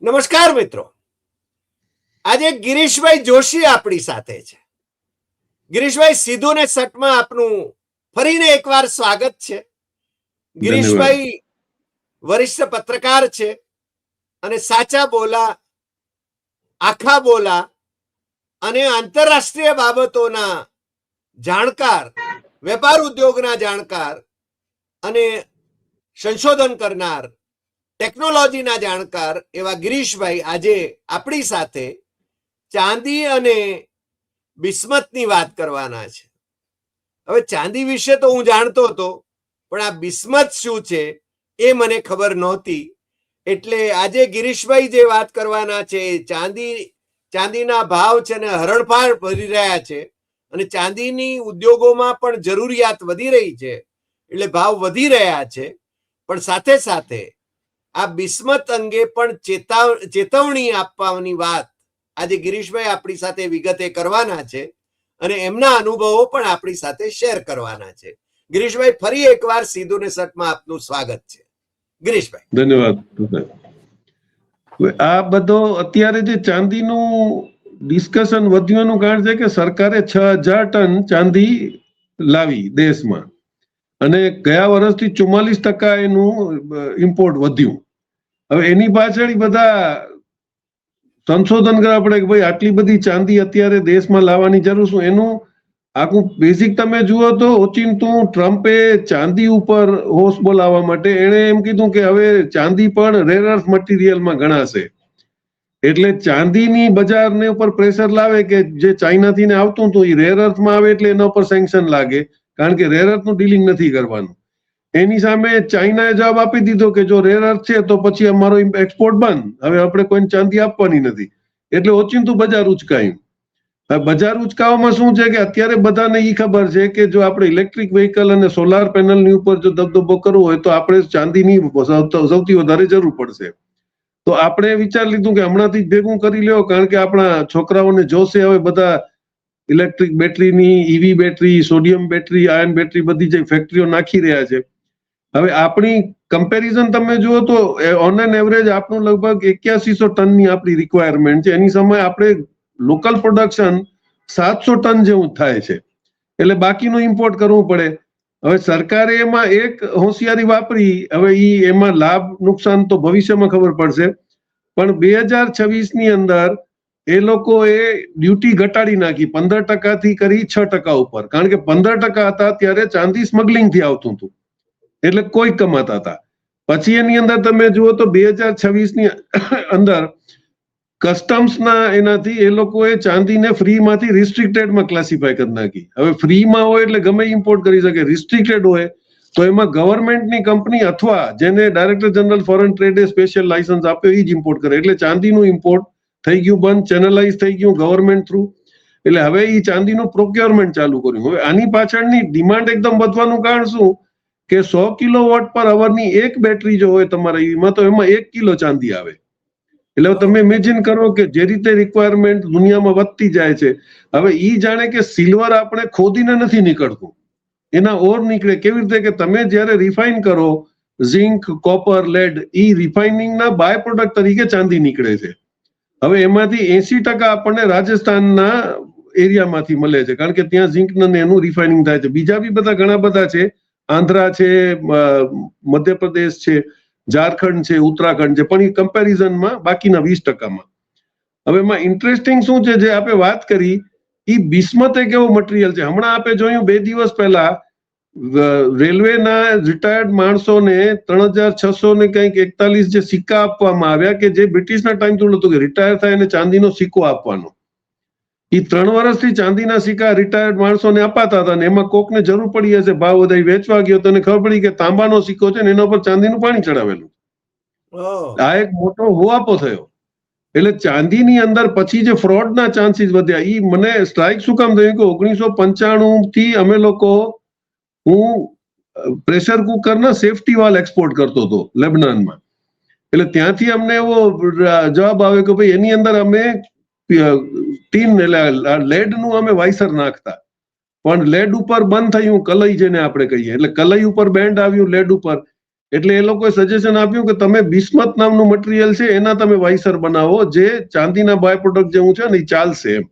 નમસ્કાર મિત્રો, આજે ગિરીશભાઈ જોશી આપણી સાથે છે. ગિરીશભાઈ, સીધું ને સટમાં આપનું ફરીને એકવાર સ્વાગત છે. ગિરીશભાઈ વરિષ્ઠ પત્રકાર છે અને સાચા બોલા, આખા બોલા અને આંતરરાષ્ટ્રીય બાબતોના જાણકાર, વેપાર ઉદ્યોગના જાણકાર અને સંશોધન કરનાર, ટેકનોલોજીના જાણકાર એવા ગિરીશભાઈ આજે આપણી સાથે ચાંદી અને બિસ્મતની વાત કરવાના છે. હવે ચાંદી વિશે તો હું જાણતો હતો, પણ આ બિસ્મત શું છે એ મને ખબર નહોતી. એટલે આજે ગિરીશભાઈ જે વાત કરવાના છે, ચાંદીના ભાવ છે ને હરણફાળ ભરી રહ્યા છે અને ચાંદીની ઉદ્યોગોમાં પણ જરૂરિયાત વધી રહી છે, એટલે ભાવ વધી રહ્યા છે. પણ સાથે સાથે આ બિસ્મત અંગે પણ ચેતવણી આપવાની વાત આજે ગિરીશભાઈ આપણી સાથે વિગતે કરવાના છે અને એમના અનુભવો પણ આપણી સાથે શેર કરવાના છે. ગિરીશભાઈ, ફરી એકવાર સીધું ને સટમાં આપનું સ્વાગત છે. ગિરીશભાઈ, ધન્યવાદ. આ બધો અત્યારે જે ચાંદીનું ડિસ્કશન વધ્યું કારણ છે કે સરકારે 6,000 ટન ચાંદી લાવી દેશમાં અને ગયા વર્ષથી 44% એનું ઇમ્પોર્ટ વધ્યું. હવે એની પાછળ બધા સંશોધન કરવા પડે કે ભાઈ આટલી બધી ચાંદી અત્યારે દેશમાં લાવવાની જરૂર શું. એનું આખું બેઝિક તમે જુઓ તો ઓચિંતું ટ્રમ્પે ચાંદી ઉપર હોશ બોલાવવા માટે એણે એમ કીધું કે હવે ચાંદી પણ રેર અર્થ મટીરિયલમાં ગણાશે. એટલે ચાંદીની બજારને ઉપર પ્રેશર લાવે કે જે ચાઇનાથી ને આવતું હતું એ રેર અર્થમાં આવે એટલે એના ઉપર સેન્કશન લાગે, કારણ કે રેર અર્થનું ડીલિંગ નથી કરવાનું. એની સામે ચાઇનાએ જવાબ આપી દીધો કે જો રેર અર્થ છે તો પછી અમારો એક્સપોર્ટ બંધ, હવે આપણે કોઈને ચાંદી આપવાની નથી. એટલે ઓચિંતું બજાર ઉચકાયું. બજાર ઉચકાવામાં શું છે કે અત્યારે બધાને એ ખબર છે કે જો આપણે ઇલેક્ટ્રિક વ્હીકલ અને સોલાર પેનલની ઉપર જો દબદબો કરવો હોય તો આપણે ચાંદીની સૌથી વધારે જરૂર પડશે. તો આપણે વિચાર લીધું કે હમણાંથી જ ભેગું કરી લેવો, કારણ કે આપણા છોકરાઓને જોશે. હવે બધા ઇલેક્ટ્રિક બેટરીની, EV battery, sodium battery, ion battery બધી જે ફેક્ટરીઓ નાખી રહ્યા છે. હવે આપણી કમ્પેરિઝન તમે જુઓ તો ઓન એન એવરેજ આપણું લગભગ 8100 ટનની આપણી રિક્વાયરમેન્ટ છે. એની સામે આપણે લોકલ પ્રોડક્શન 700 ટન જેવું થાય છે, એટલે બાકીનું ઇમ્પોર્ટ કરવું પડે. હવે સરકારે એમાં એક હોશિયારી વાપરી. હવે એમાં લાભ નુકસાન તો ભવિષ્યમાં ખબર પડશે, પણ 2026ની અંદર એ લોકોએ ડ્યુટી ઘટાડી નાખી 15% થી કરી 6% ઉપર, કારણ કે 15% હતા ત્યારે ચાંદી સ્મગલિંગ થી આવતું હતું એટલે કોઈ કમાતા હતા. પછી એની અંદર તમે જુઓ તો 2026ની અંદર કસ્ટમ્સના એનાથી એ લોકોએ ચાંદીને ફ્રીમાંથી રિસ્ટ્રિક્ટેડમાં ક્લાસિફાય કરી નાખી. હવે ફ્રીમાં હોય એટલે ગમે ઇમ્પોર્ટ કરી શકે, રિસ્ટ્રિક્ટેડ હોય તો એમાં ગવર્મેન્ટની કંપની અથવા જેને ડાયરેક્ટર જનરલ ફોરેન ટ્રેડે સ્પેશિયલ લાયસન્સ આપ્યો એ જ ઇમ્પોર્ટ કરે. એટલે ચાંદીનું ઇમ્પોર્ટ થઈ ગયું બંધ, ચેનલાઇઝ થઈ ગયું ગવર્મેન્ટ થ્રુ. એટલે હવે એ ચાંદીનું પ્રોક્યોરમેન્ટ ચાલુ કર્યું. હવે આની પાછળની ડિમાન્ડ એકદમ વધવાનું કારણ શું કે 100 કિલોવોટ પર અવરની એક બેટરી જો હોય તમારા ઈવીમાં તો એમાં 1 કિલો ચાંદી આવે. એટલે તમે ઇમેજિન કરો કે જે રીતે રિક્વાયરમેન્ટ દુનિયામાં વધતી જાય છે. હવે ઈ જાણે કે સિલ્વર આપણે ખોદીને નથી નીકળતું, એના ઓર નીકળે. કેવી રીતે કે તમે જ્યારે રિફાઇન કરો ઝિંક, કોપર, લેડ, ઈ રિફાઇનિંગના બાય પ્રોડક્ટ તરીકે ચાંદી નીકળે છે. હવે એમાંથી 80% આપણને રાજસ્થાનના એરિયામાંથી મળે છે, કારણ કે ત્યાં ઝિંક ને એનું રિફાઇનિંગ થાય છે. બીજા બી બધા ઘણા બધા છે, આંધ્રા છે, મધ્યપ્રદેશ છે, ઝારખંડ છે, ઉત્તરાખંડ છે, પણ એ કમ્પેરિઝનમાં બાકીના 20%માં. હવે એમાં ઇન્ટરેસ્ટિંગ શું છે, જે આપણે વાત કરી એ બિસ્મત એક એવો મટીરિયલ છે. હમણાં આપણે જોયું 2 દિવસ પહેલા રેલવેના રિટાયર્ડ માણસોને 3600 ને કંઈક 41 જે સિક્કા આપવામાં આવ્યા, કે જે બ્રિટિશના ટાઈમ થયું હતું કે રિટાયર થાય અને ચાંદીનો સિક્કો આપવાનો. એ 3 વર્ષથી ચાંદીના સિક્કા રિટાયર્ડ માણસોને અપાતા હતા, અને એમાં કોકને જરૂર પડી હશે, ભાવ વધારી વેચવા ગયો તો એને ખબર પડી કે તાંબાનો સિક્કો છે ને એના ઉપર ચાંદીનું પાણી ચડાવેલું. આ એક મોટો હુઆપો થયો. એટલે ચાંદીની અંદર પછી જે ફ્રોડના ચાન્સીસ વધ્યા. ઈ મને સ્ટ્રાઇક શું કામ થયું કે 1995 થી અમે લોકો, હું પ્રેશર કુકરના સેફટી વાલ એક્સપોર્ટ કરતો હતો લેબનાનમાં. એટલે ત્યાંથી અમને એવો જવાબ આવ્યો કે ભાઈ એની અંદર અમે ટીન લેડનું અમે વાઇસર નાખતા, પણ લેડ ઉપર બંધ થયું, કલઈ જેને આપણે કહીએ. એટલે કલઈ ઉપર બેન્ડ આવ્યું લેડ ઉપર, એટલે એ લોકોએ સજેશન આપ્યું કે તમે બિસ્મથ નામનું મટીરિયલ છે એના તમે વાઇસર બનાવો, જે ચાંદીના બાય પ્રોડક્ટ જેવું છે ને એ ચાલશે એમ.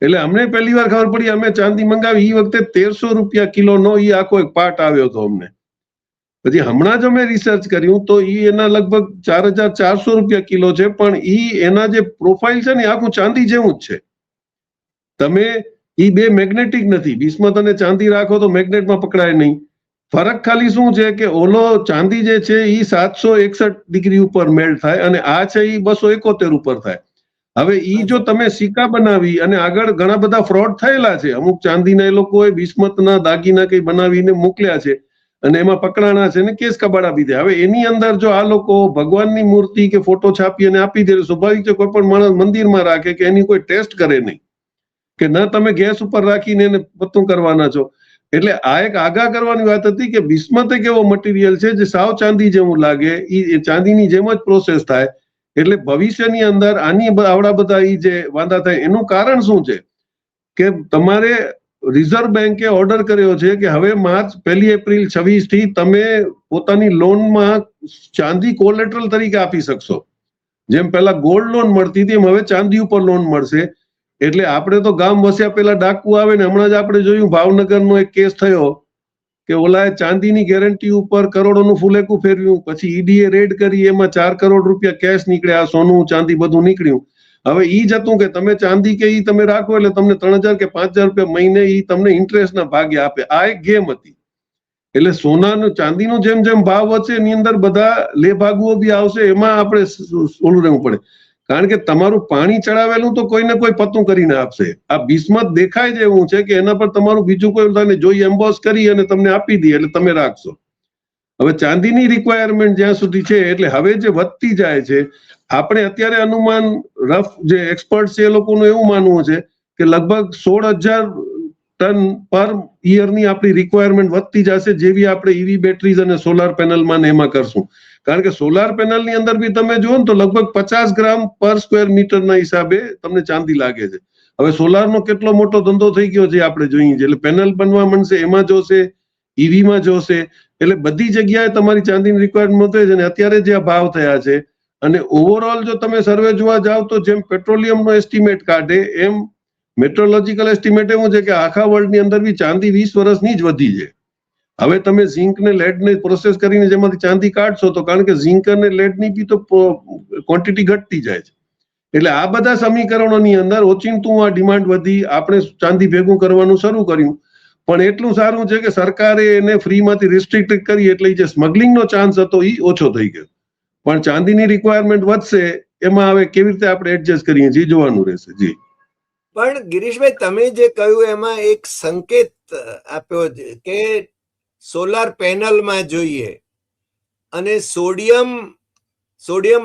એટલે અમને પહેલી વાર ખબર પડી, અમે ચાંદી મંગાવી એ વખતે 1300 રૂપિયા કિલોનો એ આખો એક પાર્ટ આવ્યો હતો અમને. પછી હમણાં જ અમે રિસર્ચ કર્યું તો એના લગભગ 4400 રૂપિયા કિલો છે, પણ એના જે પ્રોફાઇલ છે ને આખું ચાંદી જેવું જ છે. તમે બે મેગ્નેટિક નથી, બિસ્મથ અને ચાંદી રાખો તો મેગ્નેટમાં પકડાય નહીં. ફરક ખાલી શું છે કે ઓલો ચાંદી જે છે એ 761 ડિગ્રી ઉપર મેલ્ટ થાય અને આ છે એ 271 ઉપર થાય. હવે જો તમે સિક્કા બનાવી અને આગળ ઘણા બધા ફ્રોડ થયેલા છે, અમુક ચાંદીના એ લોકોએ બિસ્મથના દાગીના કઈ બનાવીને મોકલ્યા છે અને એમાં પકડાણા છે ને કેસ કબાડા પીધે. હવે એની અંદર જો આ લોકો ભગવાનની મૂર્તિ કે ફોટો છાપી અને આપી દે, સ્વાભાવિક છે કોઈ પણ માણસ મંદિરમાં રાખે કે એની કોઈ ટેસ્ટ કરે નહીં, કે ન તમે ગેસ ઉપર રાખીને એને પતું કરવાના છો. એટલે આ એક આગાહ કરવાની વાત હતી કે બિસ્મથ એક એવો મટીરિયલ છે જે સાવ ચાંદી જેવું લાગે, એ ચાંદીની જેમ જ પ્રોસેસ થાય. એટલે ભવિષ્યની અંદર આની આવડા બધા જે વાંધા થાય એનું કારણ શું છે કે તમારે રિઝર્વ બેન્કે ઓર્ડર કર્યો છે કે હવે માર્ચ 1 એપ્રિલ 26 થી તમે પોતાની લોનમાં ચાંદી કોલેટરલ તરીકે આપી શકશો. જેમ પહેલા ગોલ્ડ લોન મળતી હતી એમ હવે ચાંદી ઉપર લોન મળશે. એટલે આપણે તો ગામ વસ્યા પેલા ડાકુ આવે ને, હમણાં જ આપણે જોયું ભાવનગરનો એક કેસ થયો કે ઓલાએ ચાંદીની ગેરંટી ઉપર કરોડોનું ફુલેકું ફેરવ્યું, પછી ઈડીએ રેડ કરી, એમાં 4 કરોડ રૂપિયા કેશ નીકળ્યા, સોનું ચાંદી બધું નીકળ્યું. હવે ઈ જ હતું કે તમે ચાંદી કે ઈ તમે રાખો એટલે તમને 3000 કે 5000 રૂપિયા મહિને ઈ તમને ઇન્ટરેસ્ટના ભાગે આપે. આ એક ગેમ હતી. એટલે સોનાનું ચાંદીનું જેમ જેમ ભાવ વધશે એની અંદર બધા લેભાગુઓ બી આવશે, એમાં આપણે ઓલું રહેવું પડે. કારણ કે તમારું પાણી ચડાવેલું તો કોઈને કોઈ પતું કરીને આપશે. આ બિસ્મથ દેખાય જ એવું છે કે એના પર તમારું બીજું કોઈ તમને જોઈ એમ્બોસ કરી અને તમને આપી દે એટલે તમે રાખશો. હવે ચાંદીની રિક્વાયરમેન્ટ જ્યાં સુધી છે એટલે હવે જે વધતી જાય છે, આપણે અત્યારે અનુમાન રફ જે એક્સપર્ટ છે એ લોકોનું એવું માનવું છે કે લગભગ 16,000 ટન પર યરની આપણી રિક્વાયરમેન્ટ વધતી જશે, જેવી આપણે ઈવી બેટરીઝ અને સોલાર પેનલમાં એમાં કરશું. કારણ કે સોલાર પેનલની અંદર બી તમે જુઓ ને તો લગભગ 50 ગ્રામ પર સ્ક્વેર મીટરના હિસાબે તમને ચાંદી લાગે છે. હવે સોલારનો કેટલો મોટો ધંધો થઈ ગયો છે આપણે જોઈએ છે. એટલે પેનલ બનવા માંડશે, એમાં જોશે, ઈવીમાં જોશે, એટલે બધી જગ્યાએ તમારી ચાંદીની રિક્વાયરમેન્ટ વધે છે. અને અત્યારે જે ભાવ થયા છે અને ઓવરઓલ જો તમે સર્વે જોવા જાવ તો જેમ પેટ્રોલિયમનો એસ્ટિમેટ કાઢે એમ મેટ્રોલોજીકલ એસ્ટિમેટ એવું છે કે આખા વર્લ્ડની અંદર બી ચાંદી 20 વર્ષની જ વધી છે. હવે તમે ઝીંક ને લેડ ને પ્રોસેસ કરીને જેમાંથી ચાંદી કાઢશો તો કારણ કે ઝીંક અને લેડ ની બી તો ક્વોન્ટિટી ઘટતી જાય છે. એટલે આ બધા સમીકરણોની અંદર ઓચિંતું આ ડિમાન્ડ વધી, આપણે ચાંદી ભેગું કરવાનું શરૂ કર્યું. પણ એટલું સારું છે કે સરકારે એને ફ્રીમાંથી રિસ્ટ્રિક્ટ કરી એટલે જે સ્મગલિંગનો ચાન્સ હતો એ ઓછો થઈ ગયો. પણ ચાંદીની રિક્વાયરમેન્ટ વધશે, એમાં હવે કેવી રીતે આપણે એડજસ્ટ કરીએ છીએ જોવાનું રહેશે. જી પણ ગિરીશભાઈ, તમે જે કહ્યું એમાં એક સંકેત આપ્યો છે કે સોલાર પેનલમાં જોઈએ અને સોડિયમ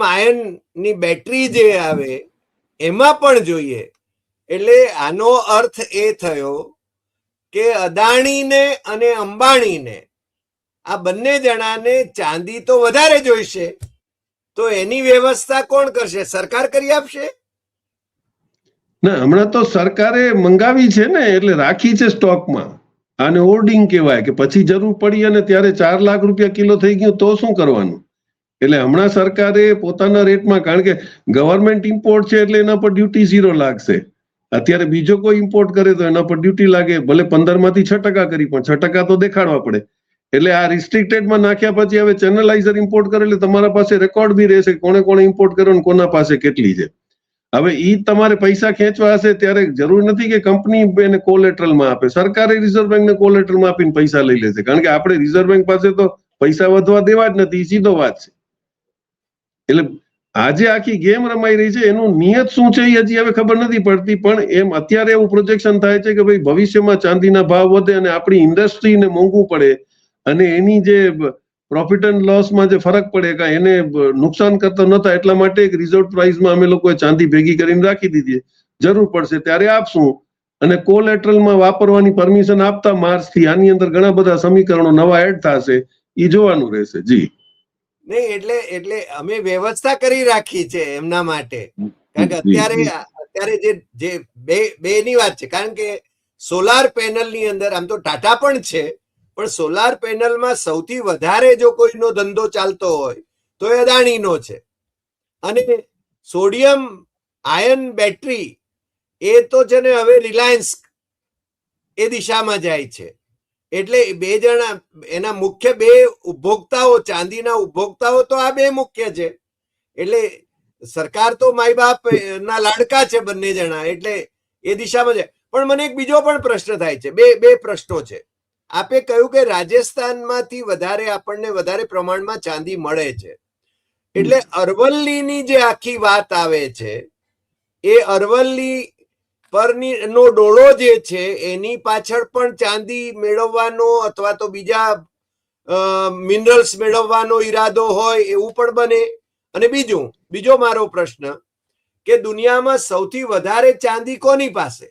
આયન ની બેટરી જે આવે એમાં પણ જોઈએ. એટલે આનો અર્થ એ થયો કે અદાણીને અને અંબાણીને આ બંને જણાને ચાંદી તો વધારે જોઈશે, તો એની વ્યવસ્થા કોણ કરશે? સરકાર કરી આપશે? ના, હમણાં તો સરકારે મંગાવી છે ને, એટલે રાખી છે સ્ટોકમાં. આને હોર્ડિંગ કહેવાય કે પછી જરૂર પડી અને ત્યારે 4 લાખ રૂપિયા કિલો થઈ ગયું તો શું કરવાનું? એટલે હમણાં સરકારે પોતાના રેટમાં, કારણ કે ગવર્મેન્ટ ઇમ્પોર્ટ છે એટલે એના પર ડ્યુટી 0 લાગશે. અત્યારે બીજો કોઈ ઇમ્પોર્ટ કરે તો એના પર ડ્યુટી લાગે, ભલે 15 માંથી 6% કરી, પણ 6% તો દેખાડવા પડે. એટલે આ રિસ્ટ્રિક્ટેડમાં નાખ્યા પછી હવે ચેનલાઇઝર ઇમ્પોર્ટ કરે એટલે તમારા પાસે રેકોર્ડ બી રહેશે કોણે કોણે ઇમ્પોર્ટ કર્યો અને કોના પાસે કેટલી છે. હવે ઈ તમારે પૈસા ખેંચવા હશે ત્યારે જરૂર નથી કે કંપની એને કોલેટરલમાં આપે, સરકારે રિઝર્વ બેંકને કોલેટરલમાં આપીને પૈસા લઈ લેશે. કારણ કે આપણે રિઝર્વ બેંક પાસે તો પૈસા વધવા દેવા જ નથી, સીધો વાત છે. એટલે આજે આખી ગેમ રમાઈ રહી છે, એનું નિયત શું છે એ હજી હવે ખબર નથી પડતી. પણ એમ અત્યારે એવું પ્રોજેક્શન થાય છે કે ભાઈ ભવિષ્યમાં ચાંદીના ભાવ વધે અને આપણી ઇન્ડસ્ટ્રીને મોંઘું પડે અને એની જે પ્રોફિટ એન્ડ લોસમાં જે ફરક પડે કે એને નુકસાન કરતો ન થાય એટલા માટે એક રિઝર્વ પ્રાઇસમાં અમે લોકોએ ચાંદી ભેગી કરીને રાખી દીધી. જરૂર પડશે ત્યારે આપશું. અને કોલેટરલમાં વાપરવાની પરમિશન આપતા માર્ચથી આની અંદર ઘણા બધા સમીકરણો નવા એડ થશે, એ જોવાનું રહેશે. જી નહીં, એટલે અમે વ્યવસ્થા કરી રાખી છે એમના માટે. કારણ કે અત્યારે જે બે ની વાત છે. કારણ કે સોલાર પેનલ ની અંદર આમ તો ટાટા પણ છે, પણ સોલાર પેનલમાં સૌથી વધારે જો કોઈનો ધંધો ચાલતો હોય તો એ અદાણીનો છે. અને સોડિયમ આયન બેટરી એ તો છે ને હવે રિલાયન્સ એ દિશામાં જાય છે. એટલે બે જણા એના મુખ્ય બે ઉપભોક્તાઓ, ચાંદીના ઉપભોક્તાઓ તો આ બે મુખ્ય છે. એટલે સરકાર તો માય બાપ ના લાડકા છે બંને જણા, એટલે એ દિશામાં જાય. પણ મને એક બીજો પણ પ્રશ્ન થાય છે, બે પ્રશ્નો છે. આપે કહ્યું કે રાજસ્થાનમાંથી આપણને વધારે પ્રમાણમાં ચાંદી મળે છે, એટલે અરવલ્લીની જે આખી વાત આવે છે એ અરવલ્લી પરની નો ડોળો જે છે એની પાછળ પણ ચાંદી મેળવવાનો અથવા તો બીજા મિનરલ્સ મેળવવાનો ઈરાદો હોય એવું પણ બને. અને બીજો મારો પ્રશ્ન કે દુનિયામાં સૌથી વધારે ચાંદી કોની પાસે?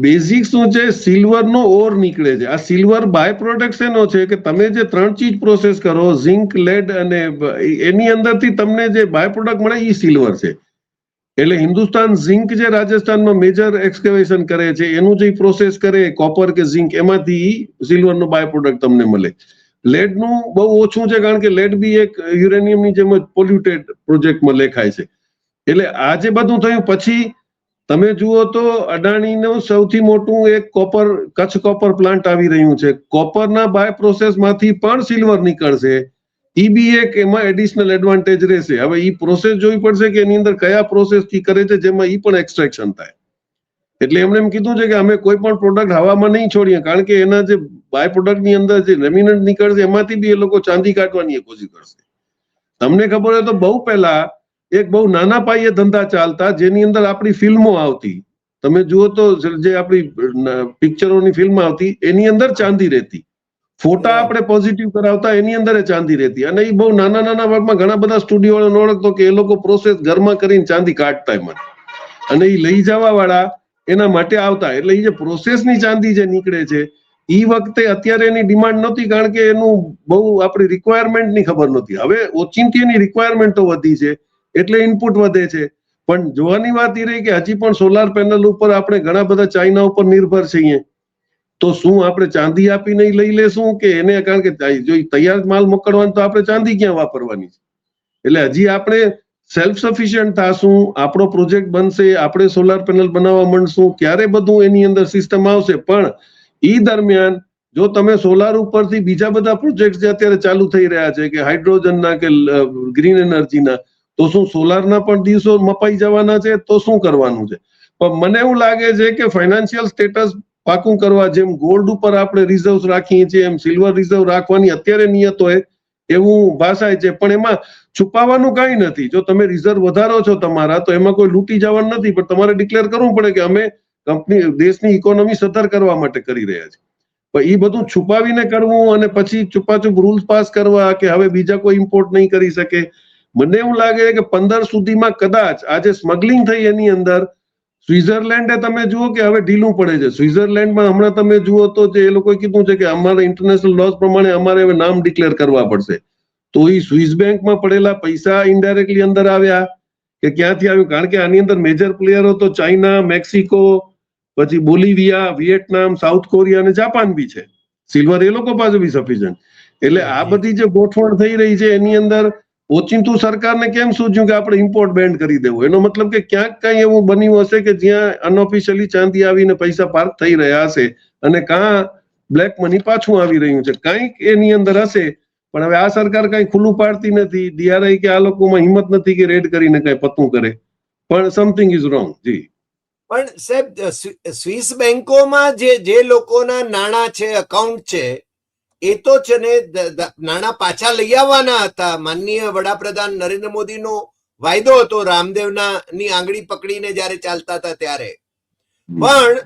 બેઝિક શું છે, સિલ્વર નો ઓર નીકળે છે. આ સિલ્વર બાય પ્રોડક્ટ એનો છે કે તમે જે 3 ચીજ પ્રોસેસ કરો, ઝિંક, લેડ અને એની અંદરથી તમને જે બાય પ્રોડક્ટ મળે એ સિલ્વર છે. એટલે હિન્દુસ્તાન ઝિંક જે રાજસ્થાનમાં મેજર એક્સકેવેશન કરે છે એનું જે પ્રોસેસ કરે કોપર કે ઝિંક, એમાંથી સિલ્વર નો બાય પ્રોડક્ટ તમને મળે. લેડ નું બહુ ઓછું છે કારણ કે લેડ બી એક યુરેનિયમની જેમ જ પોલ્યુટેડ પ્રોજેક્ટમાં લેખાય છે. એટલે આ જે બધું થયું પછી તમે જુઓ તો અદાણીનું સૌથી મોટું એક કચ્છ કોપર પ્લાન્ટ આવી રહ્યું છે. કોપરના બાય પ્રોસેસમાંથી પણ સિલ્વર નીકળશે. ઈ બી એક એમાં એડિશનલ એડવાન્ટેજ રહેશે. હવે ઈ પ્રોસેસ જોવી પડશે કે એની અંદર કયા પ્રોસેસ થી કરે છે જેમાં ઈ પણ એક્સટ્રેક્શન થાય. એટલે એમણે એમ કીધું છે કે અમે કોઈ પણ પ્રોડક્ટ હવામાં નહીં છોડીએ, કારણ કે એના જે બાય પ્રોડક્ટ ની અંદર જે રેમિનન્ટ નીકળશે એમાંથી બી એ લોકો ચાંદી કાઢવાની કોશિશ કરશે. તમને ખબર હોય તો બહુ પહેલા એક બહુ નાના પાયે ધંધા ચાલતા જેની અંદર આપણી ફિલ્મો આવતી. તમે જુઓ તો જે આપણી પિક્ચરોની ફિલ્મ આવતી એની અંદર ચાંદી રહેતી. ફોટા આપણે પોઝિટિવ કરાવતા એની અંદર ચાંદી રહેતી. અને એ બહુ નાના ભાગમાં ઘણા બધા સ્ટુડિયો વાળાને ઓળખતો કે એ લોકો પ્રોસેસ ઘરમાં કરીને ચાંદી કાઢતા એમાં, અને એ લઈ જવા વાળા એના માટે આવતા. એટલે એ જે પ્રોસેસની ચાંદી જે નીકળે છે એ વખતે અત્યારે એની ડિમાન્ડ નહોતી, કારણ કે એનું બહુ આપણી રિક્વાયરમેન્ટની ખબર નહોતી. હવે ઓચિંતી એની રિક્વાયરમેન્ટો વધી છે એટલે ઇનપુટ વધે છે. પણ જોવાની વાત એ રહી કે હજી પણ સોલાર પેનલ ઉપર આપણે ઘણા બધા ચાઇના ઉપર નિર્ભર છીએ. તો શું આપણે ચાંદી આપીને લઈ લેશું કે એને, કારણ કે જો તૈયાર માલ મોકલવાનો તો આપણે ચાંદી ક્યાં વાપરવાની છે. એટલે હજી આપણે સેલ્ફ સફિશિયન્ટ થાશું, આપણો પ્રોજેક્ટ બનશે, આપણે સોલાર પેનલ બનાવવા માંડશું, ક્યારે બધું એની અંદર સિસ્ટમ આવશે. પણ ઈ દરમિયાન જો તમે સોલાર ઉપરથી બીજા બધા પ્રોજેક્ટ જે અત્યારે ચાલુ થઈ રહ્યા છે કે હાઇડ્રોજનના કે ગ્રીન એનર્જીના, તો શું સોલારના પણ દિવસો મપાઈ જવાના છે? તો શું કરવાનું છે? પણ મને એવું લાગે છે કે ફાઇનાન્શિયલ સ્ટેટસ પાકું કરવા, જેમ ગોલ્ડ ઉપર આપણે રિઝર્વ રાખીએ છીએ એમ સિલ્વર રિઝર્વ રાખવાની અત્યારે નિયત હોય એવું ભાષાય છે. પણ એમાં છુપાવવાનું કઈ નથી. જો તમે રિઝર્વ વધારો છો તમારા, તો એમાં કોઈ લૂંટી જવાનું નથી, પણ તમારે ડિક્લેર કરવું પડે કે અમે દેશની ઇકોનોમી સદ્ધર કરવા માટે કરી રહ્યા છે. પણ એ બધું છુપાવીને કરવું અને પછી છુપાછુપ રૂલ્સ પાસ કરવા કે હવે બીજા કોઈ ઇમ્પોર્ટ નહીં કરી શકે, મને એવું લાગે કે 15 સુધીમાં કદાચ આજે સ્મગલિંગ થઈ એની અંદર સ્વિટ્ઝરલેન્ડે તમે જુઓ કે હવે ઢીલું પડે છે. સ્વિટ્ઝરલેન્ડમાં હમણાં તમે જુઓ તો જે એ લોકોએ કીધું છે કે અમારા ઇન્ટરનેશનલ લોઝ પ્રમાણે અમારે હવે નામ ડિક્લેર કરવા પડશે. તો એ સ્વિસ બેંકમાં પડેલા પૈસા ઇનડાયરેક્ટલી અંદર આવ્યા કે ક્યાંથી આવ્યું? કારણ કે આની અંદર મેજર પ્લેયરો તો ચાઇના, મેક્સિકો, પછી બોલિવિયા, વિયેટનામ, સાઉથ કોરિયા અને જાપાન બી છે. સિલ્વર એ લોકો પાસે બી સફિશિયન્ટ. એટલે આ બધી જે ગોઠવણ થઈ રહી છે એની અંદર ઓચિંતું સરકારને કેમ સૂચ્યું કે આપણે ઇમ્પોર્ટ બેન્ડ કરી દેવું? એનો મતલબ કે ક્યાંક કઈ એવું બન્યું હશે કે જ્યાં અનઓફિશિયલી ચાંદી આવીને પૈસા પાર્ક થઈ રહ્યા હશે અને કાં બ્લેક મની પાછું આવી રહ્યું છે. કંઈક એની અંદર હશે. પણ હવે આ સરકાર કઈ ખુલ્લું પાડતી નથી. ડીઆરઆઈ કે આ લોકોમાં હિંમત નથી કે રેડ કરીને કઈ પતું કરે. પણ સમથિંગ ઇઝ રોંગ. જી પણ સાહેબ, સ્વિસ બેંકોમાં જે લોકોના નાણાં છે, અકાઉન્ટ છે, એ તો છે ને નાણાં પાછા લઈ આવવાના હતા. માનનીય વડાપ્રધાન નરેન્દ્ર મોદીનો વાયદો હતો રામદેવના ની આંગળી પકડીને જયારે ચાલતા હતા ત્યારે. પણ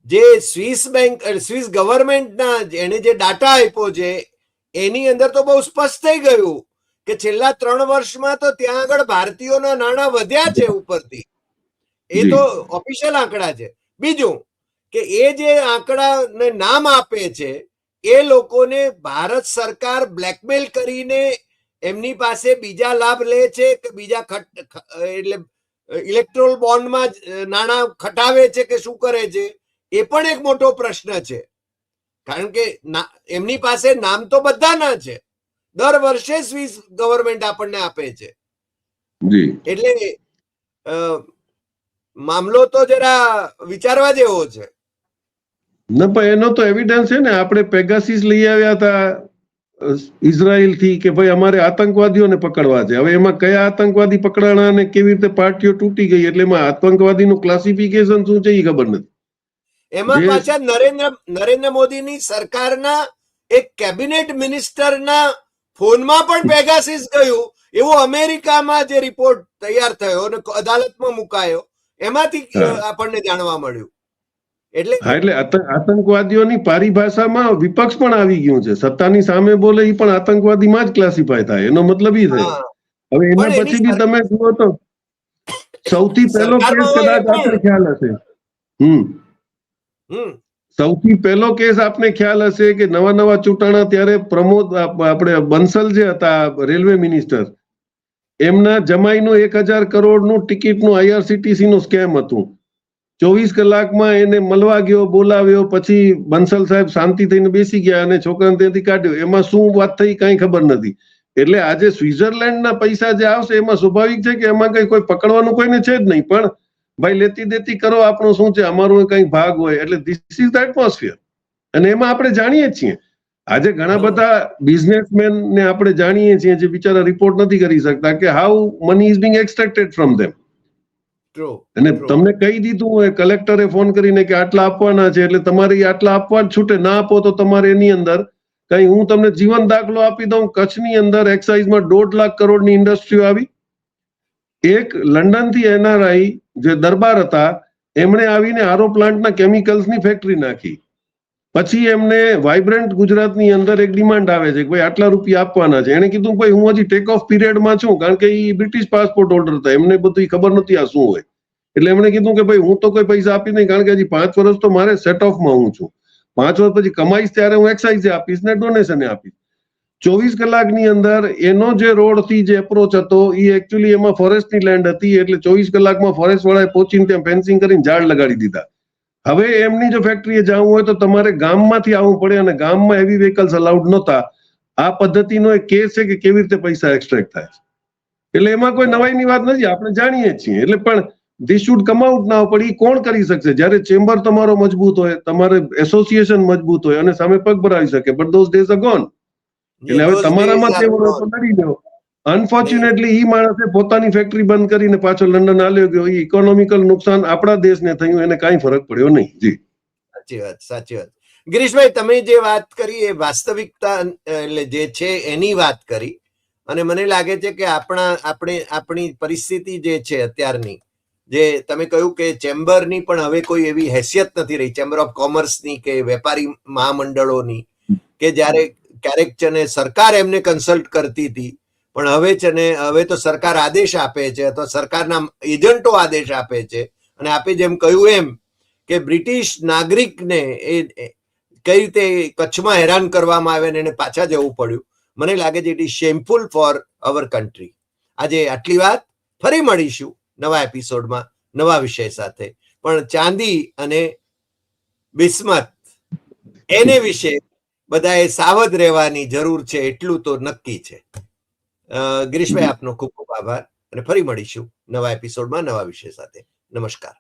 જે સ્વિસ ગવર્મેન્ટના એને જે ડાટા આપ્યો છે એની અંદર તો બહુ સ્પષ્ટ થઈ ગયું કે છેલ્લા 3 વર્ષમાં તો ત્યાં આગળ ભારતીયોના નાણાં વધ્યા છે ઉપરથી. એ તો ઓફિશિયલ આંકડા છે. બીજું કે એ જે આંકડાને નામ આપે છે એ લોકોને ભારત સરકાર બ્લેકમેલ કરીને એમની પાસે બીજા લાભ લે છે કે બીજા એટલે ઇલેક્ટ્રોલ બોન્ડમાં નાણાં ખટાવે છે કે શું કરે છે એ પણ એક મોટો પ્રશ્ન છે, કારણ કે એમની પાસે નામ તો બધાના છે, દર વર્ષે સ્વિસ ગવર્મેન્ટ આપણને આપે છે, એટલે મામલો તો જરા વિચારવા જેવો છે. ના પણ એનો તો એવિડન્સ છે ને, આપણે પેગાસીસ લઈ આવ્યા હતા ઇઝરાયલ થી કે ભાઈ અમારે આતંકવાદીઓને પકડવા છે. હવે એમાં કયા આતંકવાદી પકડાણા અને કેવી રીતે પાર્ટીઓ તૂટી ગઈ, એટલે એમાં આતંકવાદીનું ક્લાસિફિકેશન શું છે એ ખબર નથી. એમાં પાછા નરેન્દ્ર મોદીની સરકારના એક કેબિનેટ મિનિસ્ટરના ફોનમાં પણ પેગાસીસ ગયું, એવો અમેરિકામાં જે રિપોર્ટ તૈયાર થયો અને અદાલતમાં મુકાયો એમાંથી આપણને જાણવા મળ્યું. એટલે આતંકવાદીઓની પારિભાષામાં વિપક્ષ પણ આવી ગયું છે. સત્તાની સામે બોલે એ પણ આતંકવાદીમાં જ ક્લાસિફાય થાય, એનો મતલબ એ થાય. હવે એના પછી બી તમે જુઓ તો સૌથી પહેલો કેસ કદાચ આપણે ખ્યાલ હશે, સૌથી પહેલો કેસ આપને ખ્યાલ હશે કે નવા ચૂંટાણા ત્યારે પ્રમોદ આપણે બંસલ જે હતા રેલવે મિનિસ્ટર, એમના જમાઈનું 1000 કરોડનું ટિકિટનું IRCTC નું સ્કેમ હતું. 24 કલાકમાં એને મળવા ગયો, બોલાવ્યો, પછી બંસલ સાહેબ શાંતિ થઈને બેસી ગયા અને છોકરાને ત્યાંથી કાઢ્યો. એમાં શું વાત થઈ કઈ ખબર નથી. એટલે આજે સ્વિટ્ઝરલેન્ડના પૈસા જે આવશે એમાં સ્વાભાવિક છે કે એમાં કઈ કોઈ પકડવાનું કોઈને છે જ નહીં, પણ ભાઈ લેતી દેતી કરો, આપણું શું છે, અમારું કઈ ભાગ હોય. એટલે ધીસ ઇઝ ધ એટમોસ્ફિયર, અને એમાં આપણે જાણીએ છીએ આજે ઘણા બધા બિઝનેસમેન ને આપણે જાણીએ છીએ જે બિચારા રિપોર્ટ નથી કરી શકતા કે how money is being extracted from them. અને તમને કહી દીધું હોય કલેક્ટરે ફોન કરીને કે આટલા આપવાના છે, એટલે તમારે આટલા આપવા જ છૂટે, ના આપો તો તમારે એની અંદર કઈ, હું તમને જીવન દાખલો આપી દઉં, કચ્છની અંદર એક્સાઇઝમાં 1.5 લાખ કરોડની ઇન્ડસ્ટ્રીઓ આવી. એક લંડન થી NRI જે દરબાર હતા, એમણે આવીને આરો પ્લાન્ટના કેમિકલ્સની ફેક્ટરી નાખી. પછી એમને વાઇબ્રન્ટ ગુજરાતની અંદર એક ડિમાન્ડ આવે છે કે ભાઈ આટલા રૂપિયા આપવાના છે. એને કીધું ભાઈ હું હજી ટેક ઓફ પીરિયડમાં છું, કારણ કે એ બ્રિટિશ પાસપોર્ટ હોલ્ડર હતા, એમને બધું ખબર નથી આ શું હોય. એટલે એમણે કીધું કે ભાઈ હું તો કોઈ પૈસા આપી નહીં, કારણ કે હજી 5 વર્ષ તો મારે સેટ ઓફમાં હું છું, 5 વર્ષ પછી કમાઈશ ત્યારે હું એક્સાઇઝ આપીશ ને ડોનેશન આપીશ. 24 કલાકની અંદર એનો જે રોડ થી જે એપ્રોચ હતો એ એકચ્યુઅલી એમાં ફોરેસ્ટની લેન્ડ હતી, એટલે 24 કલાકમાં ફોરેસ્ટ વાળાએ પહોંચીને ત્યાં ફેન્સિંગ કરીને ઝાડ લગાડી દીધા. હવે એમની જો ફેક્ટરીએ જવું હોય તો તમારે ગામમાંથી આવવું પડે, અને ગામમાં હેવી વ્હીકલ્સ અલાઉડ નહોતા. આ પદ્ધતિનો એક કેસ છે કે કેવી રીતે પૈસા એક્સટ્રેક્ટ થાય છે. એટલે એમાં કોઈ નવાઈની વાત નથી, આપણે જાણીએ છીએ. એટલે પણ ધીસ શુડ કમ આઉટ નાઉ, પણ એ કોણ કરી શકશે જ્યારે ચેમ્બર તમારો મજબૂત હોય, તમારે એસોસિએશન મજબૂત હોય અને સામે પગ ભરાવી શકે, but those days are gone. એટલે હવે તમારામાં તેવો હોય તો લડી લો. અનફોર્ચ્યુનેટલી ઈ માણસે પોતાની ફેક્ટરી બંધ કરીને પાછો લંડન આલ્યો ગયો. એ ઇકોનોમિકલ નુકસાન આપણા દેશને થયું, એને કાંઈ ફરક પડ્યો નહીં. જી સાચી વાત. ગિરીશભાઈ, તમે જે વાત કરી એ વાસ્તવિકતા એટલે જે છે એની વાત કરી, અને મને લાગે છે કે આપણી પરિસ્થિતિ જે છે અત્યારની, જે તમે કહ્યું કે ચેમ્બરની પણ હવે કોઈ એવી હેસિયત નથી રહી, ચેમ્બર ઓફ કોમર્સની કે વેપારી મહામંડળોની, કે જ્યારે ક્યારેક છે ને સરકાર એમને કન્સલ્ટ કરતી હતી, પણ હવે છે ને હવે તો સરકાર આદેશ આપે છે અથવા સરકારના એજન્ટો આદેશ આપે છે. અને આપે જેમ કહ્યું એમ કે બ્રિટિશ નાગરિકને એ કઈ રીતે કચ્છમાં હેરાન કરવામાં આવે ને એને પાછા જવું પડ્યું. મને લાગે છે it is shameful for our country. આજે આટલી વાત, ફરી મળીશું નવા એપિસોડમાં નવા વિષય સાથે. પણ ચાંદી અને બિસ્મત એને વિશે બધાએ સાવધ રહેવાની જરૂર છે, એટલું તો નક્કી છે. ગિરીશભાઈ, આપનો ખૂબ ખૂબ આભાર, અને ફરી મળીશું નવા એપિસોડમાં નવા વિષય સાથે. નમસ્કાર.